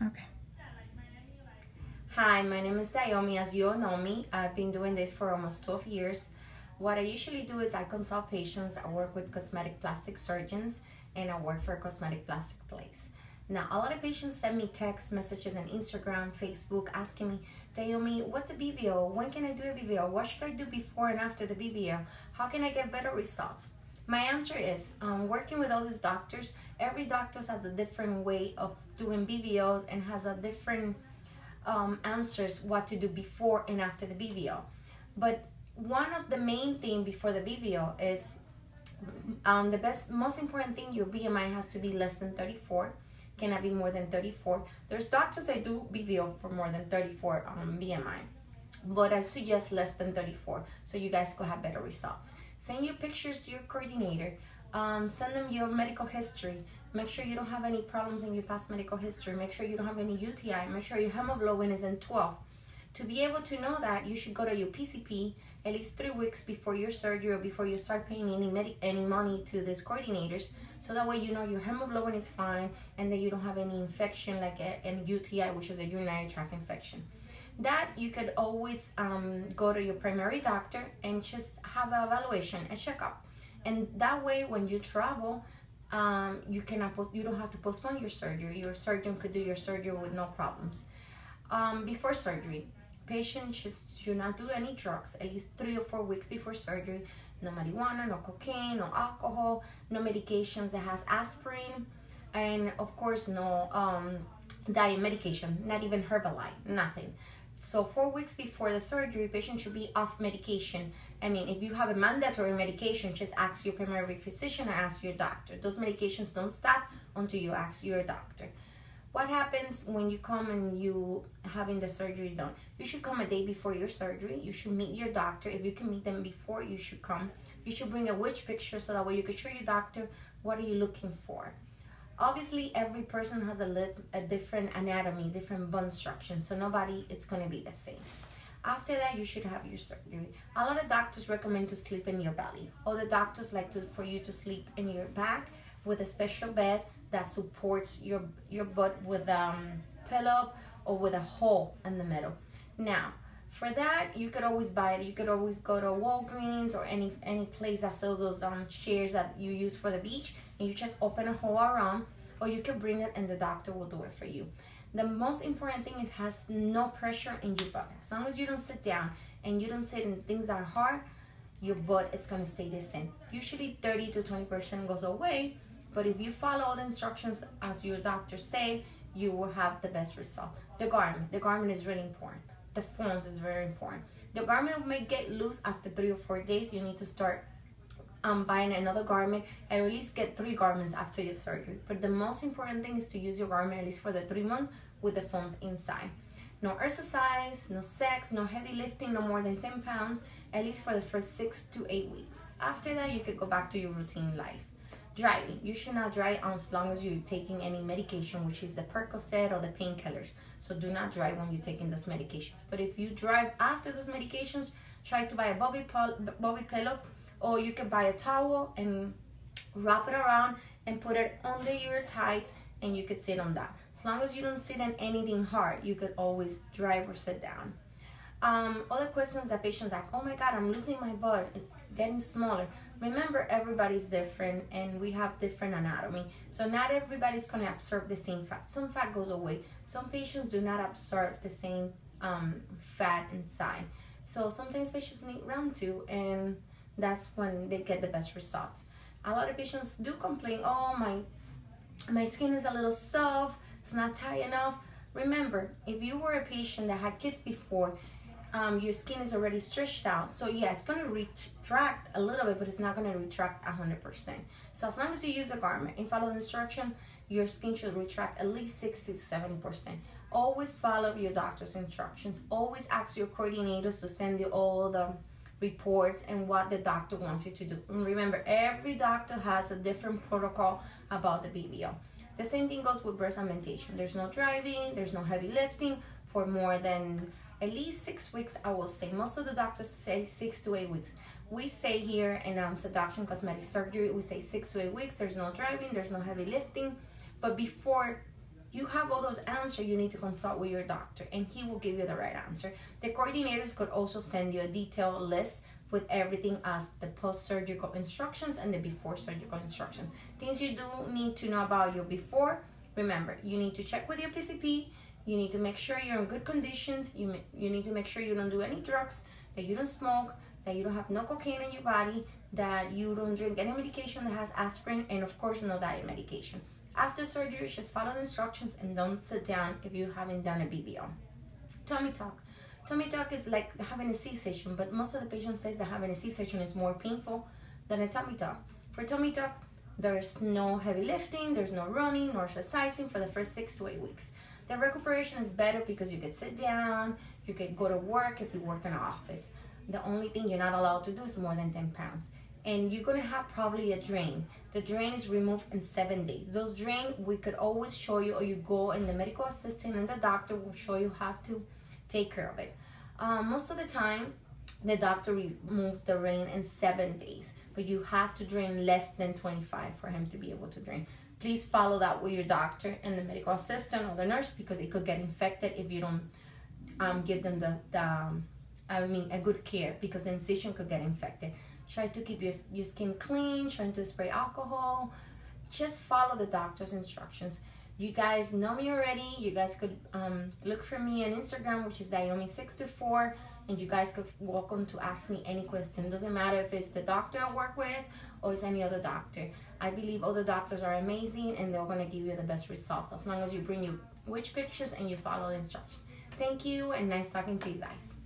Okay. Hi, my name is Dayomi. As you all know me, I've been doing this for almost 12 years. What I usually do is I consult patients, I work with cosmetic plastic surgeons, and I work for a cosmetic plastic place. Now, a lot of patients send me text messages on Instagram, Facebook, asking me, Dayomi, what's a BBO? When can I do a BBO? What should I do before and after the BBO? How can I get better results? My answer is, working with all these doctors, every doctor has a different way of doing BBOs and has a different answers what to do before and after the BBO. But one of the main thing before the BBO is most important thing, your BMI has to be less than 34, cannot be more than 34. There's doctors that do BBO for more than 34 BMI, but I suggest less than 34 so you guys could have better results. Send your pictures to your coordinator, send them your medical history. Make sure you don't have any problems in your past medical history. Make sure you don't have any UTI. Make sure your hemoglobin is in 12. To be able to know that, you should go to your PCP at least 3 weeks before your surgery or before you start paying any money to these coordinators, so that way you know your hemoglobin is fine and that you don't have any infection like a UTI, which is a urinary tract infection. That you could always go to your primary doctor and just have an evaluation, a checkup. And that way when you travel, you don't have to postpone your surgery. Your surgeon could do your surgery with no problems. Before surgery, patients should not do any drugs at least 3 or 4 weeks before surgery. No marijuana, no cocaine, no alcohol, no medications that has aspirin, and of course no diet medication, not even Herbalife, nothing. So 4 weeks before the surgery, patient should be off medication. I mean, if you have a mandatory medication, just ask your primary physician or ask your doctor. Those medications don't stop until you ask your doctor. What happens when you come and you having the surgery done? You should come a day before your surgery. You should meet your doctor. If you can meet them before, you should come. You should bring a witch picture so that way you can show your doctor what are you looking for. Obviously, every person has a different anatomy, different bone structure, so nobody it's going to be the same. After that, you should have your surgery. A lot of doctors recommend to sleep in your belly. Other doctors like for you to sleep in your back with a special bed that supports your butt with pillow or with a hole in the middle. Now, for that, you could always buy it. You could always go to Walgreens or any place that sells those chairs that you use for the beach, and you just open a hole around, or you can bring it and the doctor will do it for you. The most important thing is has no pressure in your butt. As long as you don't sit down and you don't sit in things that are hard, your butt is going to stay the same. Usually 30 to 20% goes away, but if you follow all the instructions as your doctor say, you will have the best result. The garment is really important. The phones is very important. The garment may get loose after 3 or 4 days. You need to start buying another garment, and at least get 3 garments after your surgery. But the most important thing is to use your garment at least for the 3 months with the phones inside. No exercise, no sex, no heavy lifting, no more than 10 pounds, at least for the first 6 to 8 weeks. After that, you could go back to your routine life. Driving, you should not drive as long as you're taking any medication, which is the Percocet or the painkillers. So do not drive when you're taking those medications. But if you drive after those medications, try to buy a bobby pillow, or you can buy a towel and wrap it around and put it under your tights, and you could sit on that. As long as you don't sit on anything hard, you could always drive or sit down. Other questions that patients like, oh my God, I'm losing my butt, it's getting smaller. Remember, everybody's different and we have different anatomy. So not everybody's going to absorb the same fat. Some fat goes away. Some patients do not absorb the same fat inside. So sometimes patients need round two, and that's when they get the best results. A lot of patients do complain, oh, my skin is a little soft, it's not tight enough. Remember, if you were a patient that had kids before, your skin is already stretched out. So yeah, it's going to retract a little bit, but it's not going to retract 100%. So as long as you use a garment and follow the instruction, your skin should retract at least 60 to 70%. Always follow your doctor's instructions. Always ask your coordinators to send you all the reports and what the doctor wants you to do. And remember, every doctor has a different protocol about the BBO. The same thing goes with breast augmentation. There's no driving, there's no heavy lifting for more than at least 6 weeks, I will say. Most of the doctors say 6 to 8 weeks. We say here in Seduction Cosmetic Surgery, we say 6 to 8 weeks. There's no driving, there's no heavy lifting. But before you have all those answers, you need to consult with your doctor and he will give you the right answer. The coordinators could also send you a detailed list with everything as the post-surgical instructions and the before-surgical instructions. Things you do need to know about your before. Remember, you need to check with your PCP. You need to make sure you're in good conditions. You need to make sure you don't do any drugs, that you don't smoke, that you don't have no cocaine in your body, that you don't drink any medication that has aspirin, and of course, no diet medication. After surgery, just follow the instructions and don't sit down if you haven't done a BBL. Tummy tuck. Tummy tuck is like having a C-section, but most of the patients say that having a C-section is more painful than a tummy tuck. For tummy tuck, there's no heavy lifting, there's no running nor exercising for the first 6 to 8 weeks. The recuperation is better because you can sit down, you can go to work if you work in an office. The only thing you're not allowed to do is more than 10 pounds. And you're gonna have probably a drain. The drain is removed in 7 days. Those drain, we could always show you, or you go and the medical assistant and the doctor will show you how to take care of it. Most of the time, the doctor removes the drain in 7 days, but you have to drain less than 25 for him to be able to drain. Please follow that with your doctor and the medical assistant or the nurse, because it could get infected if you don't give them a good care, because the incision could get infected. Try to keep your skin clean, trying to spray alcohol. Just follow the doctor's instructions. You guys know me already. You guys could look for me on Instagram, which is Diomi624, and you guys could welcome to ask me any question. It doesn't matter if it's the doctor I work with or it's any other doctor. I believe all the doctors are amazing and they're gonna give you the best results as long as you bring your witch pictures and you follow the instructions. Thank you and nice talking to you guys.